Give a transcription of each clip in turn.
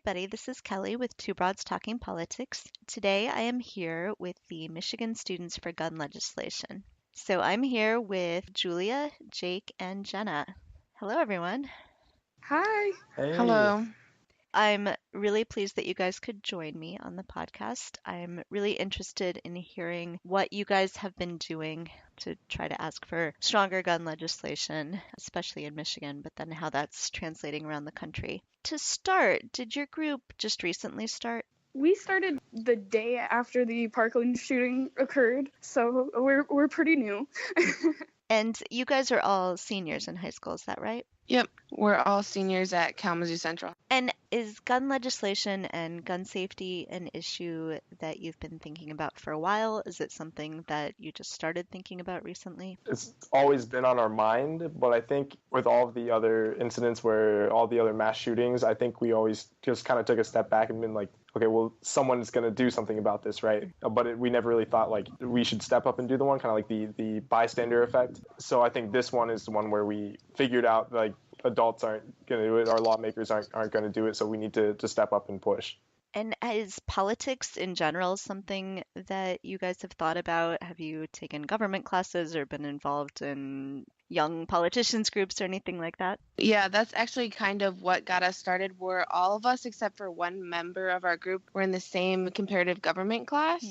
everybody. This is Kelly with Two Broads Talking Politics. Today I am here with the Michigan Students for Gun Legislation. So I'm here with Julia, Jake, and Jenna. Hello, everyone. Hi. Hey. Hello. I'm really pleased that you guys could join me on the podcast. I'm really interested in hearing what you guys have been doing to try to ask for stronger gun legislation, especially in Michigan, but then how that's translating around the country. To start, did your group just recently start? We started the day after the Parkland shooting occurred, so we're pretty new. And you guys are all seniors in high school, is that right? Yep, we're all seniors at Kalamazoo Central. And is gun legislation and gun safety an issue that you've been thinking about for a while? Is it something that you just started thinking about recently? It's always been on our mind, but I think with all of the other incidents where all the other mass shootings, I think we always just kind of took a step back and been like, okay, well, someone's going to do something about this, right? But we never really thought like we should step up and do the one, kind of like the bystander effect. So I think this one is the one where we figured out like adults aren't going to do it, our lawmakers aren't going to do it, so we need to step up and push. And is politics in general something that you guys have thought about? Have you taken government classes or been involved in young politicians groups or anything like that? Yeah, that's actually kind of what got us started. We're all of us, except for one member of our group, we're in the same comparative government class.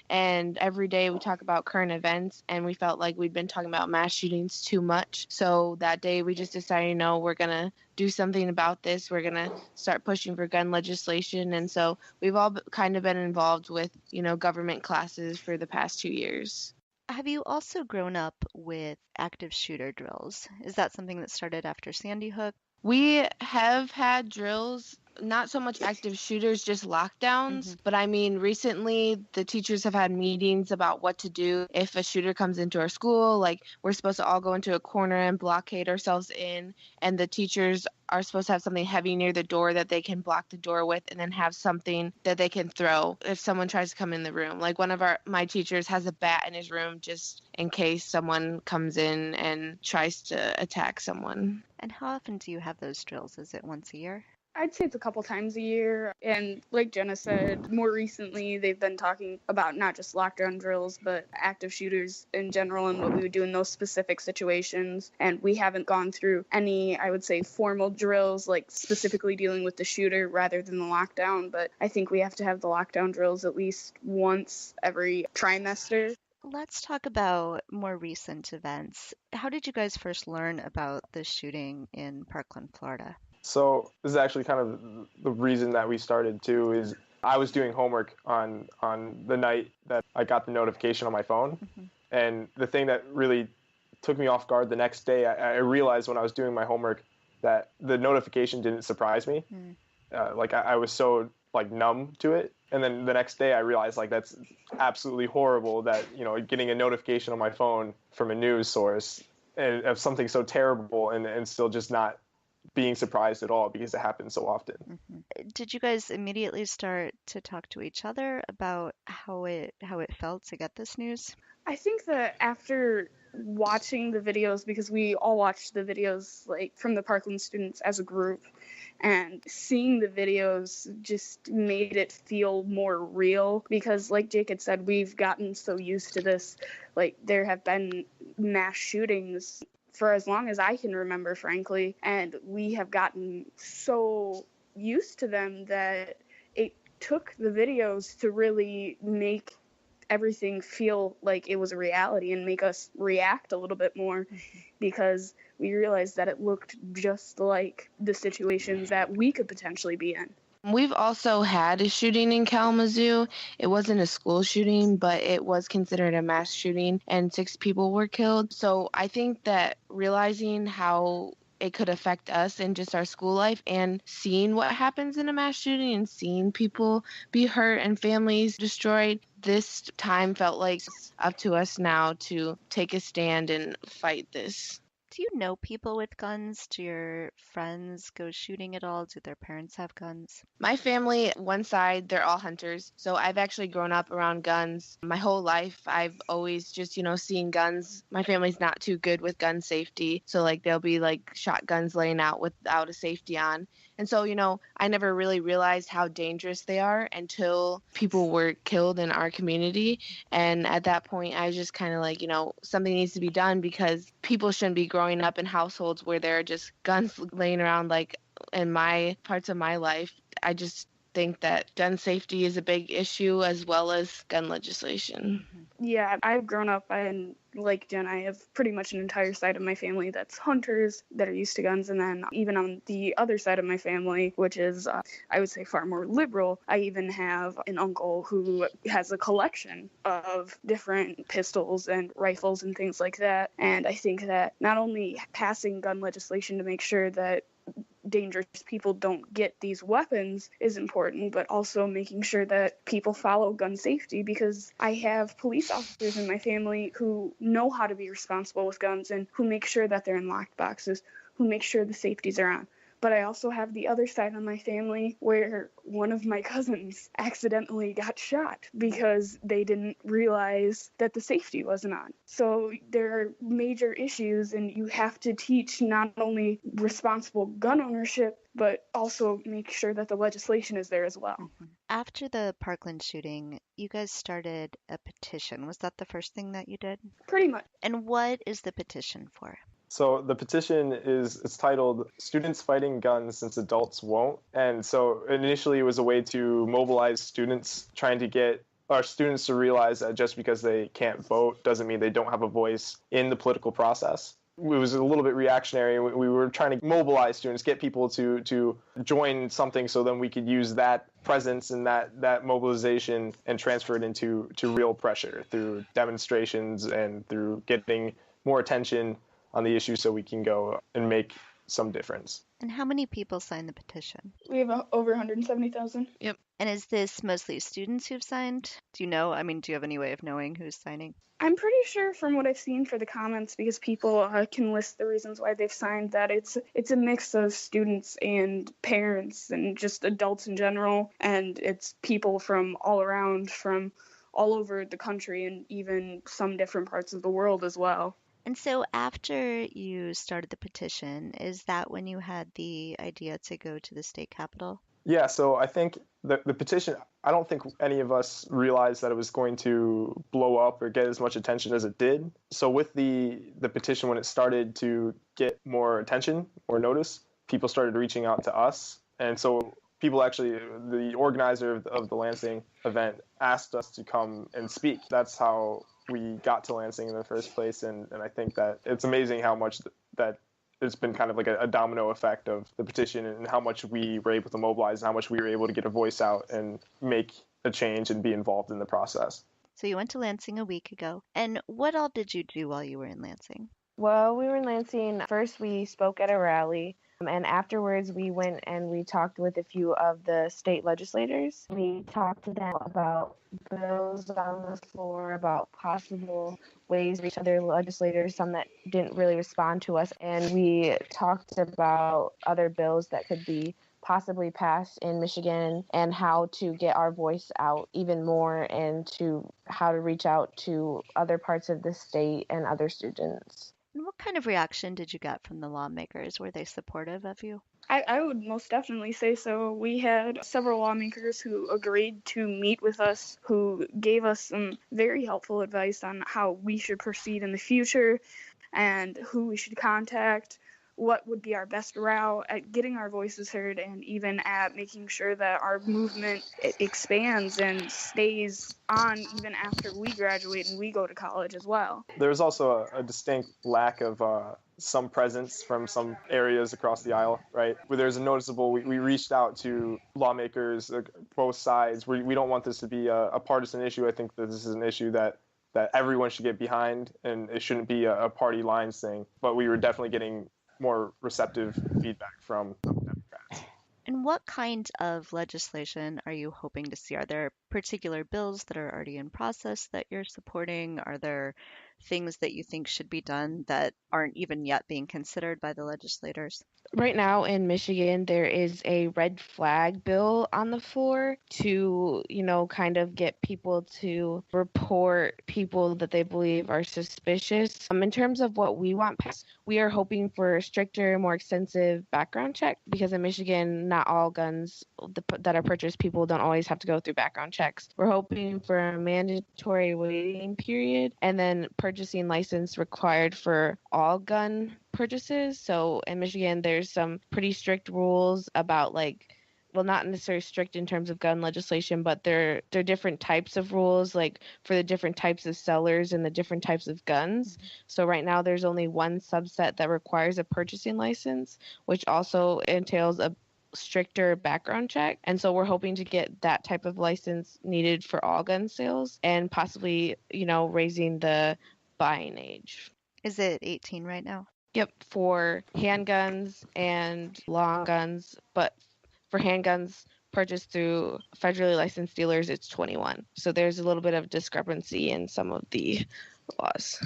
And every day we talk about current events, and we felt like we'd been talking about mass shootings too much. So that day we just decided, no, we're going to do something about this. We're going to start pushing for gun legislation. And so we've all kind of been involved with, government classes for the past 2 years. Have you also grown up with active shooter drills? Is that something that started after Sandy Hook? We have had drills, not so much active shooters, just lockdowns. But I mean, recently the teachers have had meetings about what to do if a shooter comes into our school. Like, we're supposed to all go into a corner and blockade ourselves in, and the teachers are supposed to have something heavy near the door that they can block the door with, and then have something that they can throw if someone tries to come in the room. Like, one of my teachers has a bat in his room just in case someone comes in and tries to attack someone. And how often do you have those drills? Is it once a year? I'd say it's a couple times a year. And like Jenna said, more recently they've been talking about not just lockdown drills, but active shooters in general and what we would do in those specific situations. And we haven't gone through any, I would say, formal drills, like specifically dealing with the shooter rather than the lockdown. But I think we have to have the lockdown drills at least once every trimester. Let's talk about more recent events. How did you guys first learn about the shooting in Parkland, Florida? So this is actually kind of the reason that we started too, is I was doing homework on the night that I got the notification on my phone. And the thing that really took me off guard the next day, I realized when I was doing my homework that the notification didn't surprise me. I was so numb to it. And then the next day I realized that's absolutely horrible that, getting a notification on my phone from a news source of something so terrible and still just not being surprised at all because it happens so often. Did you guys immediately start to talk to each other about how it felt to get this news? I think that after watching the videos, because we all watched the videos from the Parkland students as a group, and seeing the videos just made it feel more real because like Jake had said, we've gotten so used to this. There have been mass shootings for as long as I can remember, frankly, and we have gotten so used to them that it took the videos to really make everything feel like it was a reality and make us react a little bit more because we realized that it looked just like the situations that we could potentially be in. We've also had a shooting in Kalamazoo. It wasn't a school shooting, but it was considered a mass shooting, and 6 people were killed. So I think that realizing how it could affect us and just our school life and seeing what happens in a mass shooting and seeing people be hurt and families destroyed, this time felt like it's up to us now to take a stand and fight this. Do you know people with guns? Do your friends go shooting at all? Do their parents have guns? My family, one side, they're all hunters. So I've actually grown up around guns my whole life. I've always just, seen guns. My family's not too good with gun safety. So there'll be shotguns laying out without a safety on. And so, I never really realized how dangerous they are until people were killed in our community. And at that point, I was just kind of like, something needs to be done, because people shouldn't be growing up in households where there are just guns laying around. Like in my parts of my life, I just think that gun safety is a big issue, as well as gun legislation. Yeah, I've grown up in, like Jen, I have pretty much an entire side of my family that's hunters that are used to guns. And then even on the other side of my family, which is, I would say, far more liberal, I even have an uncle who has a collection of different pistols and rifles and things like that. And I think that not only passing gun legislation to make sure that dangerous people don't get these weapons is important, but also making sure that people follow gun safety, because I have police officers in my family who know how to be responsible with guns and who make sure that they're in locked boxes, who make sure the safeties are on. But I also have the other side of my family where one of my cousins accidentally got shot because they didn't realize that the safety wasn't on. So there are major issues, and you have to teach not only responsible gun ownership, but also make sure that the legislation is there as well. After the Parkland shooting, you guys started a petition. Was that the first thing that you did? Pretty much. And what is the petition for? So the petition it's titled Students Fighting Guns Since Adults Won't. And so initially it was a way to mobilize students, trying to get our students to realize that just because they can't vote doesn't mean they don't have a voice in the political process. It was a little bit reactionary. We were trying to mobilize students, get people to join something, so then we could use that presence and that mobilization and transfer it into real pressure through demonstrations and through getting more attention on the issue, so we can go and make some difference. And how many people signed the petition? We have over 170,000. Yep. And is this mostly students who've signed? Do you know? Do you have any way of knowing who's signing? I'm pretty sure from what I've seen for the comments, because people can list the reasons why they've signed, that it's a mix of students and parents and just adults in general. And it's people from all around, from all over the country, and even some different parts of the world as well. And so after you started the petition, is that when you had the idea to go to the state capitol? Yeah, so I think the petition, I don't think any of us realized that it was going to blow up or get as much attention as it did. So with the petition, when it started to get more attention or notice, people started reaching out to us. And so people actually, the organizer of the Lansing event asked us to come and speak. That's how we got to Lansing in the first place. And I think that it's amazing how much that it's been kind of like a domino effect of the petition, and how much we were able to mobilize and how much we were able to get a voice out and make a change and be involved in the process. So you went to Lansing a week ago. And what all did you do while you were in Lansing? Well, we were in Lansing. First, we spoke at a rally. And afterwards, we went and we talked with a few of the state legislators. We talked to them about bills on the floor, about possible ways to reach other legislators, some that didn't really respond to us. And we talked about other bills that could be possibly passed in Michigan, and how to get our voice out even more, and to how to reach out to other parts of the state and other students. And what kind of reaction did you get from the lawmakers? Were they supportive of you? I would most definitely say so. We had several lawmakers who agreed to meet with us, who gave us some very helpful advice on how we should proceed in the future and who we should contact, what would be our best route at getting our voices heard, and even at making sure that our movement expands and stays on even after we graduate and we go to college as well. There's also a distinct lack of some presence from some areas across the aisle, right? Where there's a noticeable, we reached out to lawmakers, both sides. We don't want this to be a partisan issue. I think that this is an issue that everyone should get behind, and it shouldn't be a party lines thing. But we were definitely getting more receptive feedback from Democrats. And what kind of legislation are you hoping to see? Are there particular bills that are already in process that you're supporting? Are there things that you think should be done that aren't even yet being considered by the legislators? Right now in Michigan, there is a red flag bill on the floor to, kind of get people to report people that they believe are suspicious. In terms of what we want passed, we are hoping for a stricter, more extensive background check because in Michigan, not all guns that are purchased, people don't always have to go through background checks. We're hoping for a mandatory waiting period and then purchasing license required for all gun purchases. So in Michigan, there's some pretty strict rules about not necessarily strict in terms of gun legislation, but there are different types of rules, like for the different types of sellers and the different types of guns. So right now there's only one subset that requires a purchasing license, which also entails a stricter background check. And so we're hoping to get that type of license needed for all gun sales and possibly, raising the buying age. Is it 18 right now? Yep, for handguns and long guns, but for handguns purchased through federally licensed dealers, it's 21. So there's a little bit of discrepancy in some of the laws.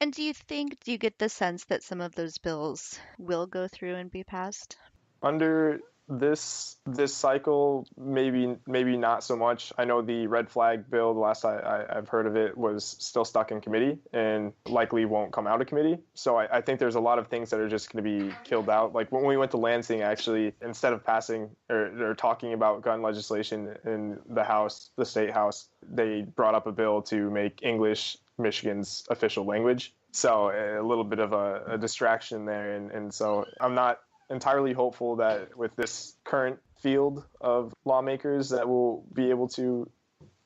And do you get the sense that some of those bills will go through and be passed? Under this cycle, maybe not so much. I know the red flag bill, the last I've heard of it, was still stuck in committee and likely won't come out of committee. So I think there's a lot of things that are just going to be killed out. Like when we went to Lansing, actually, instead of passing or talking about gun legislation in the state house, they brought up a bill to make English Michigan's official language. So a little bit of a distraction there. And so I'm not entirely hopeful that with this current field of lawmakers that we'll be able to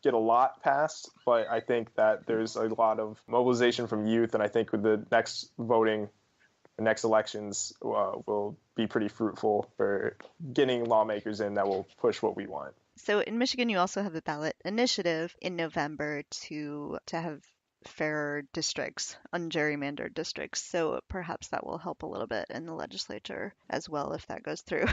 get a lot passed, but I think that there's a lot of mobilization from youth, and I think with the next elections will be pretty fruitful for getting lawmakers in that will push what we want. So in Michigan, you also have a ballot initiative in November to have fairer districts, ungerrymandered districts. So perhaps that will help a little bit in the legislature as well if that goes through.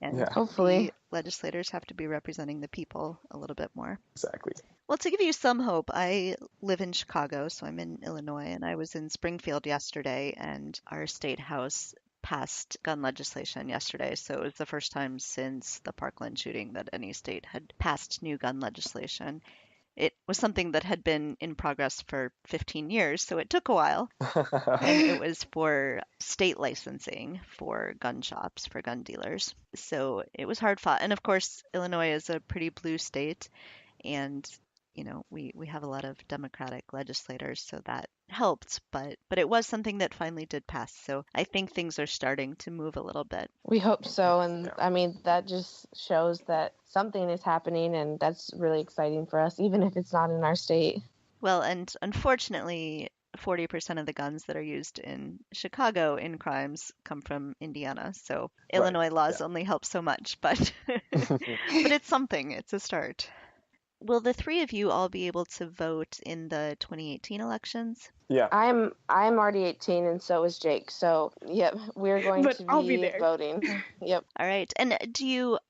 And Yeah. Hopefully. Legislators have to be representing the people a little bit more. Exactly. Well, to give you some hope, I live in Chicago, so I'm in Illinois, and I was in Springfield yesterday, and our state house passed gun legislation yesterday. So it was the first time since the Parkland shooting that any state had passed new gun legislation. It was something that had been in progress for 15 years, so it took a while. And it was for state licensing for gun shops, for gun dealers. So it was hard fought. And of course, Illinois is a pretty blue state, and we have a lot of Democratic legislators, so that helped. But it was something that finally did pass. So I think things are starting to move a little bit. We hope so. And I mean, that just shows that something is happening, and that's really exciting for us, even if it's not in our state. Well, and unfortunately, 40% of the guns that are used in Chicago in crimes come from Indiana. So Illinois laws only help so much, but but it's something. It's a start. Will the three of you all be able to vote in the 2018 elections? Yeah. I'm already 18, and so is Jake. So, yep, we're going to I'll be there. voting. Yep. All right. And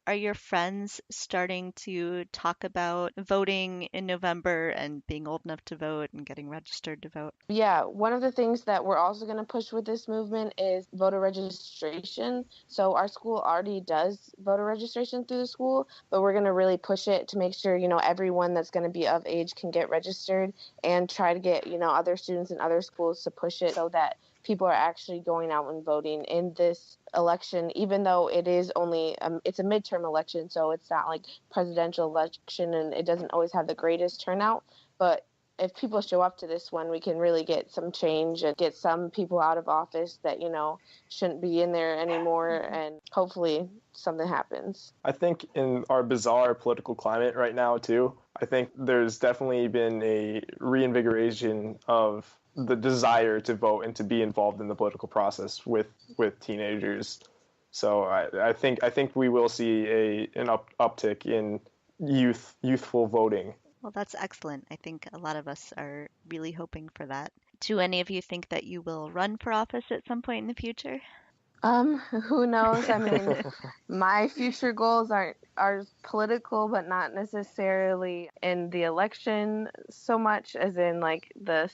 are your friends starting to talk about voting in November and being old enough to vote and getting registered to vote? Yeah, one of the things that we're also going to push with this movement is voter registration. So our school already does voter registration through the school, but we're going to really push it to make sure, everyone that's going to be of age can get registered, and try to get, other students in other schools to push it so that people are actually going out and voting in this election, even though it is only it's a midterm election, so it's not like presidential election, and it doesn't always have the greatest turnout. But if people show up to this one, we can really get some change and get some people out of office that shouldn't be in there anymore, and hopefully something happens. I think in our bizarre political climate right now too, I think there's definitely been a reinvigoration of the desire to vote and to be involved in the political process with teenagers. So I think we will see an uptick in youthful voting. Well, that's excellent. I think a lot of us are really hoping for that. Do any of you think that you will run for office at some point in the future? Who knows? I mean, my future goals are political, but not necessarily in the election so much as in like the